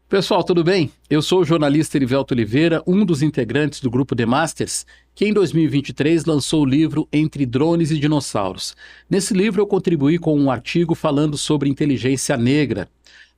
Pessoal, tudo bem? Eu sou o jornalista Erivelto Oliveira, um dos integrantes do grupo The Masters, que em 2023 lançou o livro Entre Drones e Dinossauros. Nesse livro eu contribuí com um artigo falando sobre inteligência negra.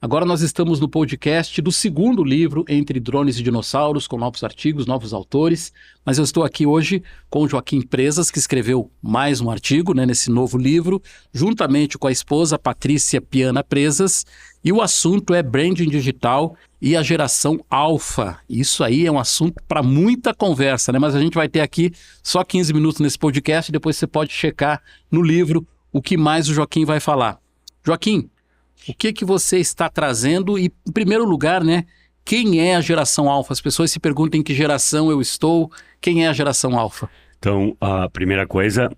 Agora nós estamos no podcast do segundo livro Entre Drones e Dinossauros, com novos artigos, novos autores, mas eu estou aqui hoje com o Joaquim Presas, que escreveu mais um artigo, nesse novo livro, juntamente com a esposa Patrícia Piana Presas, e o assunto é branding digital e a geração alfa. Isso aí é um assunto para muita conversa, mas a gente vai ter aqui só 15 minutos nesse podcast e depois você pode checar no livro o que mais o Joaquim vai falar. Joaquim, o que você está trazendo? E, em primeiro lugar, quem é a geração alfa? As pessoas se perguntam em que geração eu estou, quem é a geração alfa? Então, a primeira coisa,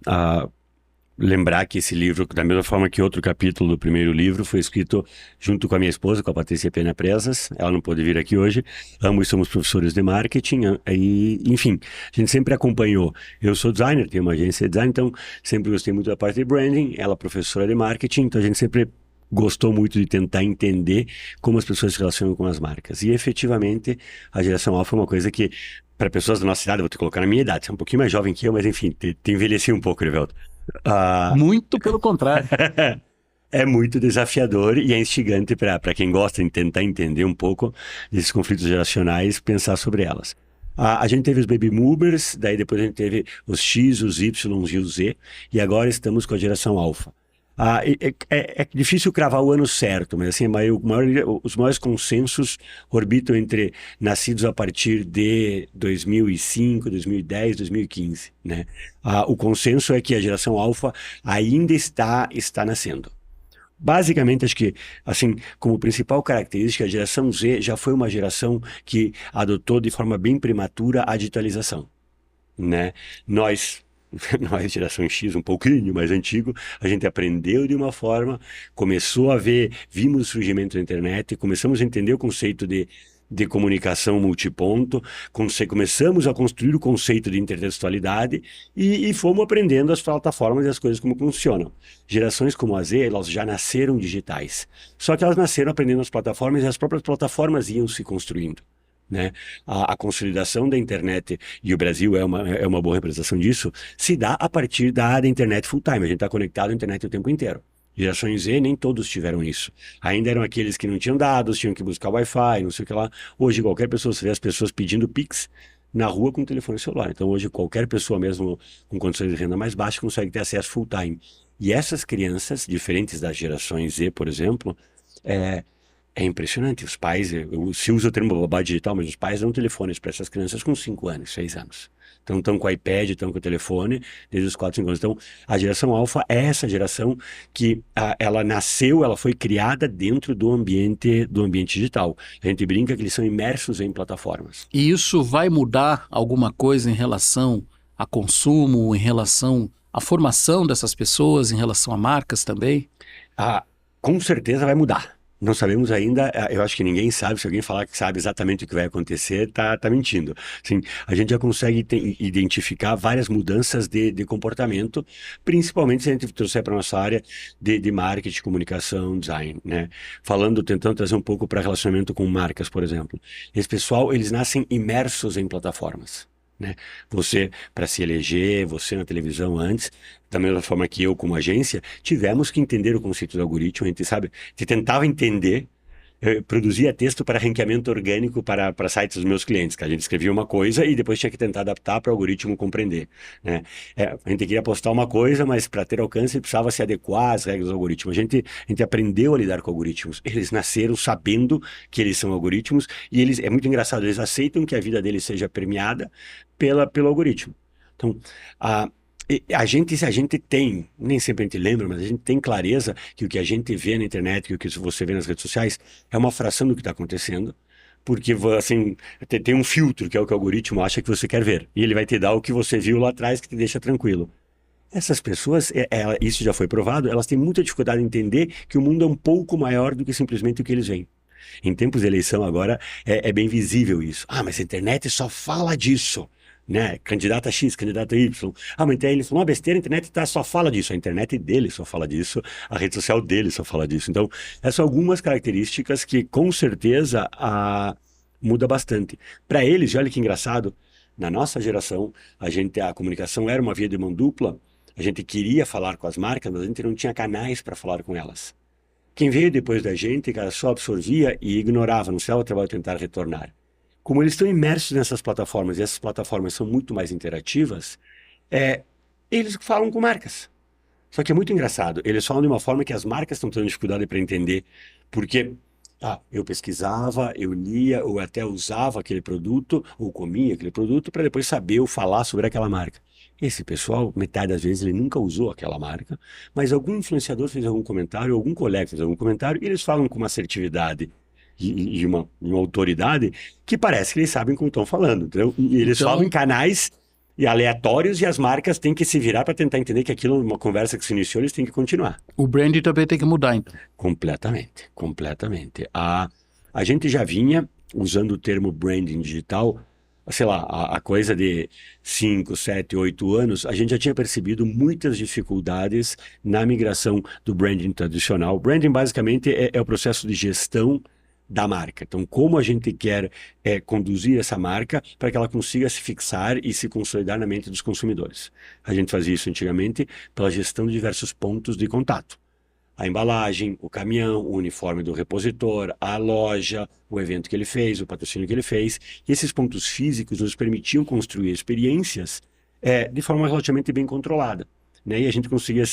lembrar que esse livro, da mesma forma que outro capítulo do primeiro livro, foi escrito junto com a minha esposa, com a Patrícia Piana Presas. Ela não pôde vir aqui hoje. Ambos somos professores de marketing e, enfim, a gente sempre acompanhou. Eu sou designer, tenho uma agência de design, então sempre gostei muito da parte de branding. Ela é professora de marketing, então a gente sempre gostou muito de tentar entender como as pessoas se relacionam com as marcas. E, efetivamente, a geração alfa é uma coisa que, para pessoas da nossa idade, eu vou te colocar na minha idade, você é um pouquinho mais jovem que eu, mas, enfim, te envelheci um pouco, Erivelto. Muito pelo contrário. É muito desafiador e é instigante para quem gosta de tentar entender um pouco desses conflitos geracionais, pensar sobre elas. A gente teve os baby boomers, daí depois a gente teve os X, os Y e os Z, e agora estamos com a geração alfa. É difícil cravar o ano certo, mas assim, os maiores consensos orbitam entre nascidos a partir de 2005, 2010, 2015, né? O consenso é que a geração alfa ainda está nascendo. Basicamente, acho que, assim, como principal característica, a geração Z já foi uma geração que adotou de forma bem prematura a digitalização, né? Nós, geração X, um pouquinho mais antigo, a gente aprendeu de uma forma, vimos o surgimento da internet, começamos a entender o conceito de comunicação multiponto, começamos a construir o conceito de intertextualidade e fomos aprendendo as plataformas e as coisas como funcionam. Gerações como a Z, elas já nasceram digitais, só que elas nasceram aprendendo as plataformas e as próprias plataformas iam se construindo, né? A consolidação da internet, e o Brasil é uma boa representação disso, se dá a partir da internet full time. A gente está conectado à internet o tempo inteiro. Gerações Z, nem todos tiveram isso. Ainda eram aqueles que não tinham dados, tinham que buscar Wi-Fi, não sei o que lá. Hoje, qualquer pessoa, você vê as pessoas pedindo Pix na rua com o telefone celular. Então, hoje, qualquer pessoa, mesmo com condições de renda mais baixa, consegue ter acesso full time. E essas crianças, diferentes das gerações Z, por exemplo, é impressionante. Os pais, se usa o termo babá digital, mas os pais dão telefones para essas crianças com 5 anos, 6 anos. Então, estão com o iPad, estão com o telefone, desde os 4, 5 anos. Então, a geração alfa é essa geração que ela foi criada dentro do ambiente digital. A gente brinca que eles são imersos em plataformas. E isso vai mudar alguma coisa em relação a consumo, em relação à formação dessas pessoas, em relação a marcas também? Com certeza vai mudar. Não sabemos ainda, eu acho que ninguém sabe. Se alguém falar que sabe exatamente o que vai acontecer, tá mentindo. Assim, a gente já consegue identificar várias mudanças de comportamento, principalmente se a gente trouxer para a nossa área de marketing, comunicação, design, né? Tentando trazer um pouco para relacionamento com marcas, por exemplo. Esse pessoal, eles nascem imersos em plataformas, né? Você, para se eleger, você na televisão antes, da mesma forma que eu como agência, tivemos que entender o conceito do algoritmo. A gente tentava entender, produzia texto para ranqueamento orgânico para sites dos meus clientes, que a gente escrevia uma coisa e depois tinha que tentar adaptar para o algoritmo compreender, né? A gente queria postar uma coisa, mas para ter alcance precisava se adequar às regras do algoritmo. A gente aprendeu a lidar com algoritmos. Eles nasceram sabendo que eles são algoritmos e é muito engraçado, eles aceitam que a vida deles seja premiada pelo algoritmo. Então, a gente tem, nem sempre a gente lembra, mas a gente tem clareza que o que a gente vê na internet, que o que você vê nas redes sociais, é uma fração do que está acontecendo, porque assim, tem um filtro, que é o que o algoritmo acha que você quer ver, e ele vai te dar o que você viu lá atrás, que te deixa tranquilo. Essas pessoas, isso já foi provado, elas têm muita dificuldade em entender que o mundo é um pouco maior do que simplesmente o que eles veem. Em tempos de eleição agora, é bem visível isso. Mas a internet só fala disso. né? Candidata X, candidata Y. Ah, mas então ele falou uma besteira, a internet só fala disso. A internet dele só fala disso, a rede social dele só fala disso. Então, essas são algumas características que, com certeza, muda bastante. Para eles, olha que engraçado, na nossa geração, a comunicação era uma via de mão dupla, a gente queria falar com as marcas, mas a gente não tinha canais para falar com elas. Quem veio depois da gente, cara, só absorvia e ignorava, não se dava o trabalho de tentar retornar. Como eles estão imersos nessas plataformas, e essas plataformas são muito mais interativas, eles falam com marcas. Só que é muito engraçado, eles falam de uma forma que as marcas estão tendo dificuldade para entender, porque eu pesquisava, eu lia, ou até usava aquele produto, ou comia aquele produto, para depois saber ou falar sobre aquela marca. Esse pessoal, metade das vezes, ele nunca usou aquela marca, mas algum influenciador fez algum comentário, algum colega fez algum comentário, e eles falam com uma assertividade e uma autoridade que parece que eles sabem como estão falando, entendeu? E eles falam em canais aleatórios e as marcas têm que se virar para tentar entender que aquilo, uma conversa que se iniciou, eles têm que continuar. O branding também tem que mudar, então. Completamente, completamente. A gente já vinha usando o termo branding digital, sei lá, a coisa de 5, 7, 8 anos, a gente já tinha percebido muitas dificuldades na migração do branding tradicional. O branding, basicamente, é o processo de gestão da marca. Então, como a gente quer conduzir essa marca para que ela consiga se fixar e se consolidar na mente dos consumidores. A gente fazia isso antigamente pela gestão de diversos pontos de contato. A embalagem, o caminhão, o uniforme do repositor, a loja, o evento que ele fez, o patrocínio que ele fez. E esses pontos físicos nos permitiam construir experiências de forma relativamente bem controlada. Né? E a gente conseguia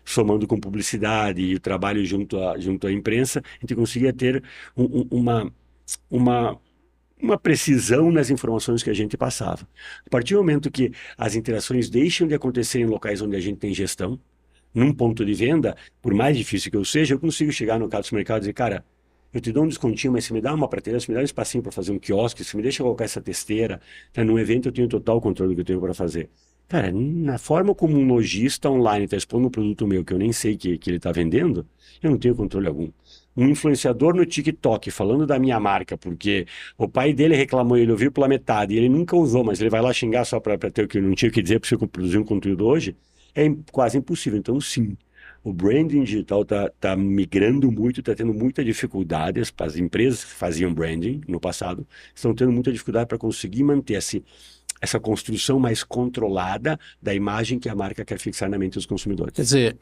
somando com publicidade e o trabalho junto à imprensa, a gente conseguia ter uma precisão nas informações que a gente passava. A partir do momento que as interações deixam de acontecer em locais onde a gente tem gestão, num ponto de venda, por mais difícil que eu seja, eu consigo chegar no caso do mercado e dizer, cara, eu te dou um descontinho, mas se me dá uma prateleira, se me dá um espacinho para fazer um quiosque, se me deixa colocar essa testeira, tá? Num evento eu tenho total controle do que eu tenho para fazer. Cara, na forma como um lojista online está expondo um produto meu que eu nem sei que ele está vendendo, eu não tenho controle algum. Um influenciador no TikTok falando da minha marca, porque o pai dele reclamou, ele ouviu pela metade, e ele nunca usou, mas ele vai lá xingar só para ter o que eu não tinha o que dizer para você produzir um conteúdo hoje, é quase impossível. Então, sim, o branding digital está migrando muito, está tendo muita dificuldade. As empresas que faziam branding no passado estão tendo muita dificuldade para conseguir manter essa construção mais controlada da imagem que a marca quer fixar na mente dos consumidores. Quer dizer,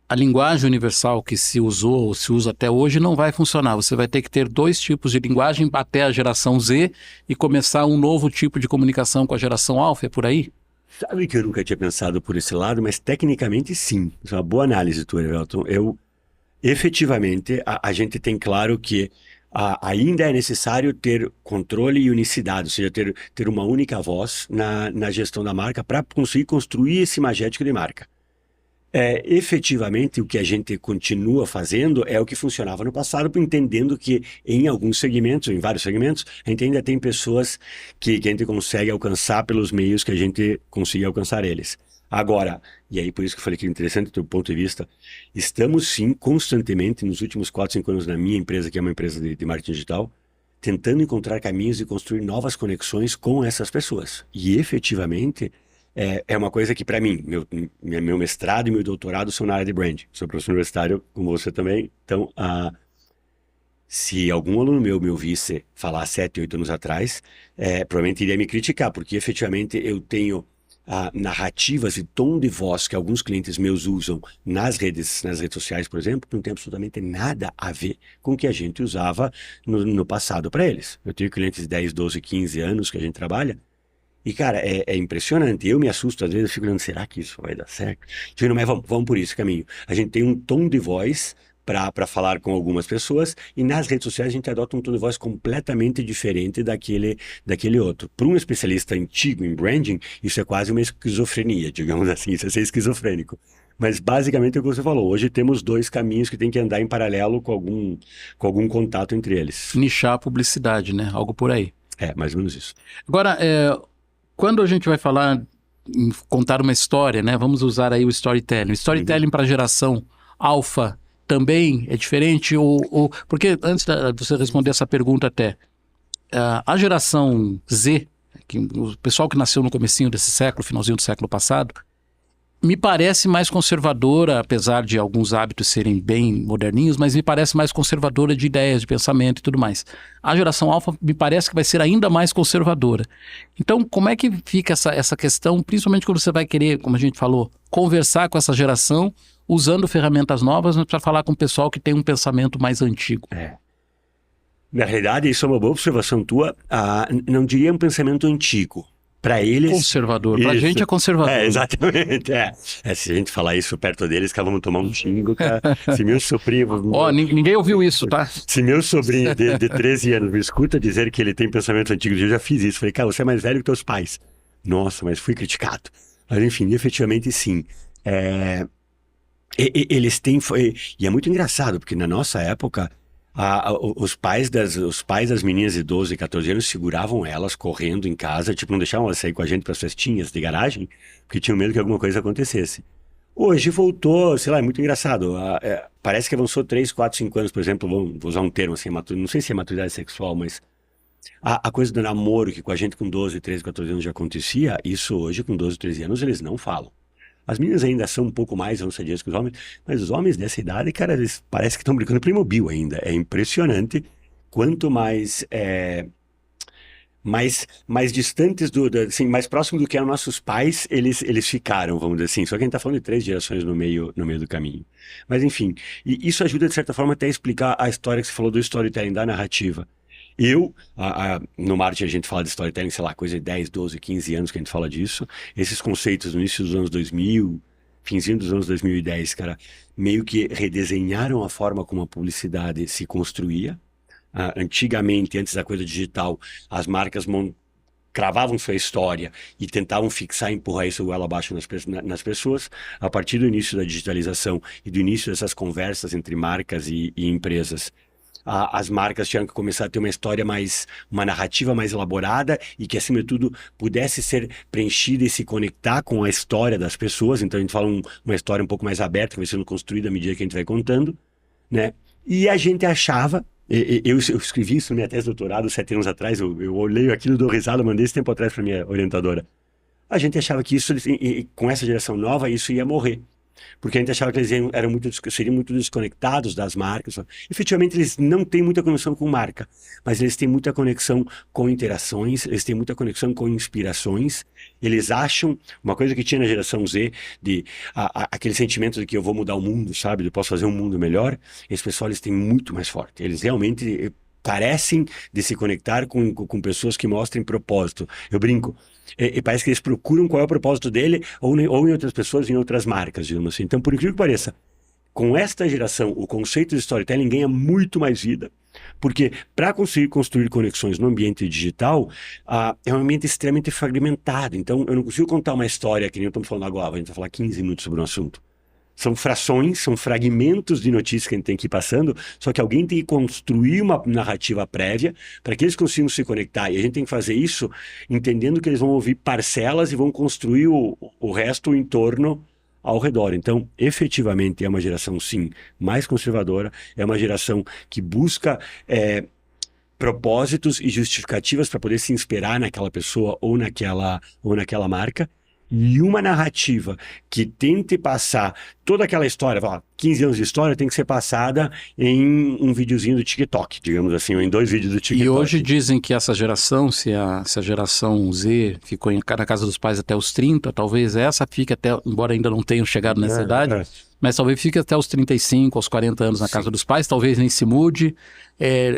a linguagem universal que se usou ou se usa até hoje não vai funcionar. Você vai ter que ter 2 tipos de linguagem até a geração Z e começar um novo tipo de comunicação com a geração alfa, é por aí? Sabe que eu nunca tinha pensado por esse lado, mas tecnicamente sim. Isso é uma boa análise tua, Everton. Efetivamente, a gente tem claro que ainda é necessário ter controle e unicidade, ou seja, ter uma única voz na gestão da marca para conseguir construir esse imagético de marca. Efetivamente, o que a gente continua fazendo é o que funcionava no passado, entendendo que em alguns segmentos, em vários segmentos, a gente ainda tem pessoas que a gente consegue alcançar pelos meios que a gente consegue alcançar eles. Agora, e aí por isso que eu falei que é interessante do teu ponto de vista, estamos sim constantemente, nos últimos 4, 5 anos na minha empresa, que é uma empresa de marketing digital, tentando encontrar caminhos de construir novas conexões com essas pessoas. E efetivamente é uma coisa que para mim, meu mestrado e meu doutorado são na área de branding. Sou professor universitário, como você também. Então, se algum aluno meu me ouvisse falar 7, 8 anos atrás, provavelmente iria me criticar, porque efetivamente eu tenho narrativas e tom de voz que alguns clientes meus usam nas redes sociais, por exemplo, que não tem absolutamente nada a ver com o que a gente usava no passado para eles. Eu tenho clientes de 10, 12, 15 anos que a gente trabalha, e, cara, é impressionante. Eu me assusto, às vezes eu fico olhando, será que isso vai dar certo? Digo, mas vamos por esse caminho. A gente tem um tom de voz para falar com algumas pessoas, e nas redes sociais a gente adota um tom de voz completamente diferente daquele outro. Para um especialista antigo em branding, isso é quase uma esquizofrenia, digamos assim, isso é ser esquizofrênico. Mas basicamente é o que você falou. Hoje temos 2 caminhos que tem que andar em paralelo com algum contato entre eles. Nichar a publicidade, né? Algo por aí. Mais ou menos isso. Agora, quando a gente vai falar em contar uma história, né? Vamos usar aí o storytelling. O storytelling para a geração alfa também é diferente? Porque antes de você responder essa pergunta até, a geração Z, o pessoal que nasceu no comecinho desse século, finalzinho do século passado, me parece mais conservadora, apesar de alguns hábitos serem bem moderninhos, mas me parece mais conservadora de ideias, de pensamento e tudo mais. A geração alfa me parece que vai ser ainda mais conservadora. Então, como é que fica essa questão, principalmente quando você vai querer, como a gente falou, conversar com essa geração, usando ferramentas novas, mas para falar com o pessoal que tem um pensamento mais antigo? Na realidade, isso é uma boa observação tua. Não diria um pensamento antigo. Para eles... Conservador. Para a gente é conservador. Exatamente. Se a gente falar isso perto deles, que vamos tomar um xingo, cara. Se meu sobrinho... Ninguém ouviu isso, tá? Se meu sobrinho de 13 anos me escuta dizer que ele tem pensamento antigo, eu já fiz isso. Falei, cara, você é mais velho que teus pais. Nossa, mas fui criticado. Mas enfim, efetivamente sim. Eles têm... E é muito engraçado, porque na nossa época... Os pais das meninas de 12, 14 anos seguravam elas correndo em casa, tipo, não deixavam elas sair com a gente para as festinhas de garagem, porque tinham medo que alguma coisa acontecesse. Hoje voltou, sei lá, é muito engraçado. Parece que avançou 3, 4, 5 anos, por exemplo, vou usar um termo assim, não sei se é maturidade sexual, mas a coisa do namoro, que com a gente com 12, 13, 14 anos já acontecia, isso hoje com 12, 13 anos eles não falam. As meninas ainda são um pouco mais avançadinhas que os homens, mas os homens dessa idade, cara, eles parecem que estão brincando Playmobil ainda. É impressionante quanto mais distantes, assim, mais próximos do que eram nossos pais, eles ficaram, vamos dizer assim. Só que a gente está falando de 3 gerações no meio do caminho. Mas enfim, e isso ajuda de certa forma até a explicar a história que você falou do storytelling, da narrativa. No marketing a gente fala de storytelling, sei lá, coisa de 10, 12, 15 anos que a gente fala disso. Esses conceitos no início dos anos 2000, finzinho dos anos 2010, cara, meio que redesenharam a forma como a publicidade se construía. Antigamente, antes da coisa digital, as marcas cravavam sua história e tentavam fixar e empurrar isso goela abaixo nas pessoas. A partir do início da digitalização e do início dessas conversas entre marcas e empresas, as marcas tinham que começar a ter uma narrativa mais elaborada e que, acima de tudo, pudesse ser preenchida e se conectar com a história das pessoas. Então, a gente fala uma história um pouco mais aberta, que vai sendo construída à medida que a gente vai contando, né? E a gente achava... Eu escrevi isso na minha tese de doutorado 7 anos atrás, eu olhei aquilo, dou risada, mandei esse tempo atrás para minha orientadora. A gente achava que isso, com essa geração nova, isso ia morrer. Porque a gente achava que eles seriam muito desconectados das marcas. Efetivamente, eles não têm muita conexão com marca, mas eles têm muita conexão com interações, eles têm muita conexão com inspirações. Eles acham, uma coisa que tinha na geração Z, aquele sentimento de que eu vou mudar o mundo, sabe? Eu posso fazer um mundo melhor. Esse pessoal, eles têm muito mais forte. Eles realmente parecem de se conectar com pessoas que mostrem propósito. Eu brinco. E parece que eles procuram qual é o propósito dele, ou em outras pessoas, em outras marcas, digamos assim. Então, por incrível que pareça, com esta geração, o conceito de storytelling ganha muito mais vida, porque para conseguir construir conexões no ambiente digital, é um ambiente extremamente fragmentado. Então, eu não consigo contar uma história, que nem eu estou falando agora, a gente vai falar 15 minutos sobre um assunto. São frações, são fragmentos de notícias que a gente tem que ir passando, só que alguém tem que construir uma narrativa prévia para que eles consigam se conectar. E a gente tem que fazer isso entendendo que eles vão ouvir parcelas e vão construir o resto, o entorno ao redor. Então, efetivamente, é uma geração, sim, mais conservadora, é uma geração que busca propósitos e justificativas para poder se inspirar naquela pessoa ou naquela marca. E uma narrativa que tente passar toda aquela história, 15 anos de história tem que ser passada em um videozinho do TikTok, digamos assim, ou em 2 vídeos do TikTok. E hoje dizem que essa geração, se a geração Z ficou na casa dos pais até os 30, talvez essa fique até, embora ainda não tenham chegado nessa idade, mas talvez fique até os 35, aos 40 anos na casa dos pais, talvez nem se mude.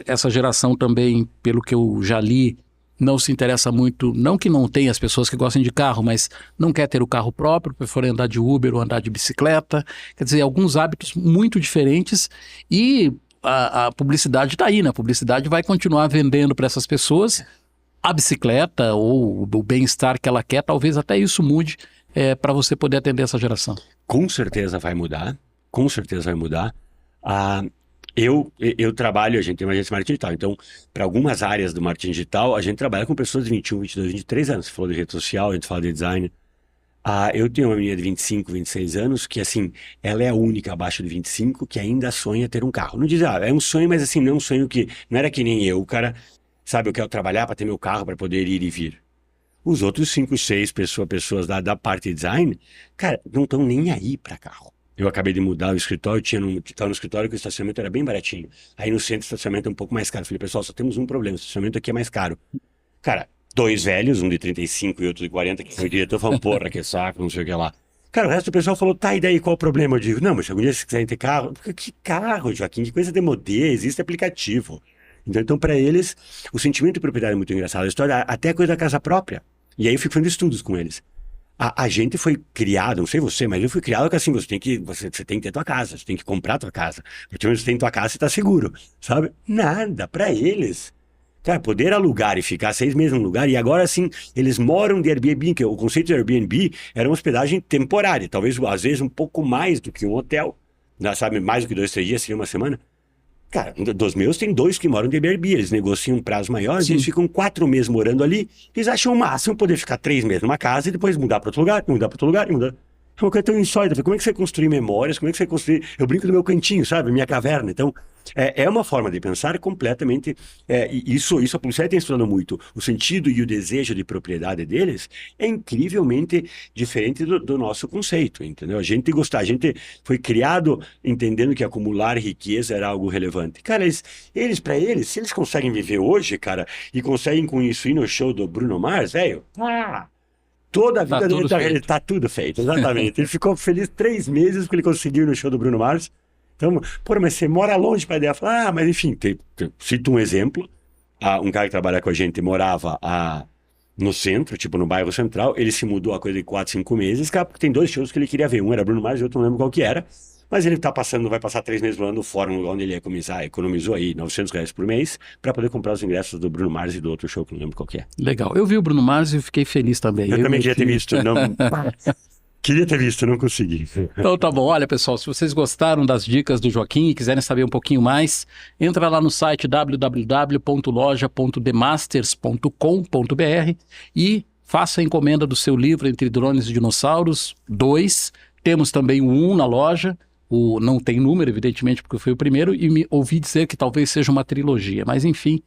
Essa geração também, pelo que eu já li, não se interessa muito, não que não tenha as pessoas que gostem de carro, mas não quer ter o carro próprio, prefere andar de Uber ou andar de bicicleta. Quer dizer, alguns hábitos muito diferentes e a publicidade está aí, né? A publicidade vai continuar vendendo para essas pessoas a bicicleta ou o bem-estar que ela quer, talvez até isso mude para você poder atender essa geração. Com certeza vai mudar, com certeza vai mudar. Eu trabalho, a gente tem uma agência de marketing digital, então, para algumas áreas do marketing digital, a gente trabalha com pessoas de 21, 22, 23 anos. Você falou de rede social, a gente fala de design. Eu tenho uma menina de 25, 26 anos, que assim, ela é a única abaixo de 25 que ainda sonha ter um carro. Não diz, é um sonho, mas assim, não é um sonho que, não era que nem eu, o cara, sabe, eu quero trabalhar para ter meu carro, para poder ir e vir. Os outros 5, 6 pessoas da parte de design, cara, não estão nem aí para carro. Eu acabei de mudar o escritório, estava no escritório que o estacionamento era bem baratinho. Aí no centro o estacionamento é um pouco mais caro. Eu falei, pessoal, só temos um problema, o estacionamento aqui é mais caro. Cara, 2 velhos, um de 35 e outro de 40, que foi o diretor, falou, porra, que saco, não sei o que lá. Cara, o resto do pessoal falou, tá, e daí qual o problema? Eu digo, não, mas se algum dia vocês quiserem ter carro, que carro, Joaquim, que coisa de modê, existe aplicativo. Então para eles, o sentimento de propriedade é muito engraçado, a história, até a coisa da casa própria. E aí eu fico fazendo estudos com eles. A gente foi criado, não sei você, mas eu fui criado que assim, você tem que ter tua casa, você tem que comprar tua casa. Porque você tem tua casa, você tá seguro, sabe? Nada, para eles. Cara, poder alugar e ficar 6 meses num lugar, e agora sim, eles moram de Airbnb, que o conceito de Airbnb era uma hospedagem temporária, talvez às vezes um pouco mais do que um hotel, né, sabe? Mais do que 2, 3 dias, seria uma semana. Cara, dos meus tem 2 que moram de Airbnb, eles negociam um prazo maior, eles ficam 4 meses morando ali, eles acham o máximo poder ficar 3 meses numa casa e depois mudar para outro lugar, mudar para outro lugar e mudar. É uma coisa tão insólita, como é que você construir memórias, como é que você construir... Eu brinco no meu cantinho, sabe, minha caverna, então... É uma forma de pensar completamente... Isso a publicidade tem estudado muito. O sentido e o desejo de propriedade deles é incrivelmente diferente do nosso conceito, entendeu? A gente foi criado entendendo que acumular riqueza era algo relevante. Cara, para eles, se eles conseguem viver hoje, cara, e conseguem com isso ir no show do Bruno Mars, velho... Toda a vida dele tá tudo feito, exatamente. Ele ficou feliz 3 meses porque ele conseguiu ir no show do Bruno Mars. Então, pô, mas você mora longe para ideia. Mas enfim, cito um exemplo. Um cara que trabalha com a gente morava no centro, tipo no bairro central. Ele se mudou a coisa de 4, 5 meses, cara, porque tem 2 shows que ele queria ver. Um era Bruno Mars e outro não lembro qual que era. Mas ele vai passar 3 meses lá no fórum, lugar onde ele ia começar, economizou aí R$900 por mês para poder comprar os ingressos do Bruno Mars e do outro show que não lembro qual que é. Legal. Eu vi o Bruno Mars e fiquei feliz também. Eu também queria ter visto, não... Queria ter visto, não consegui. Então tá bom, olha pessoal, se vocês gostaram das dicas do Joaquim e quiserem saber um pouquinho mais, entra lá no site www.loja.demasters.com.br e faça a encomenda do seu livro Entre Drones e Dinossauros 2. Temos também o 1 na loja, não tem número evidentemente porque foi o primeiro, e me ouvi dizer que talvez seja uma trilogia, mas enfim...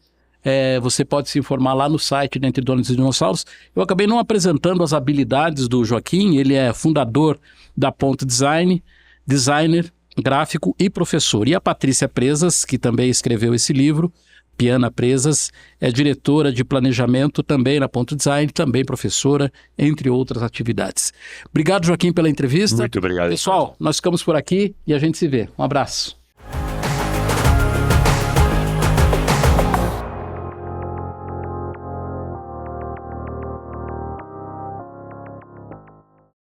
você pode se informar lá no site de Entre Drones e Dinossauros. Eu acabei não apresentando as habilidades do Joaquim. Ele é fundador da Ponto Design, designer, gráfico e professor. E a Patrícia Presas, que também escreveu esse livro, Piana Presas, é diretora de planejamento também na Ponto Design, também professora, entre outras atividades. Obrigado, Joaquim, pela entrevista. Muito obrigado. Pessoal, nós ficamos por aqui e a gente se vê. Um abraço.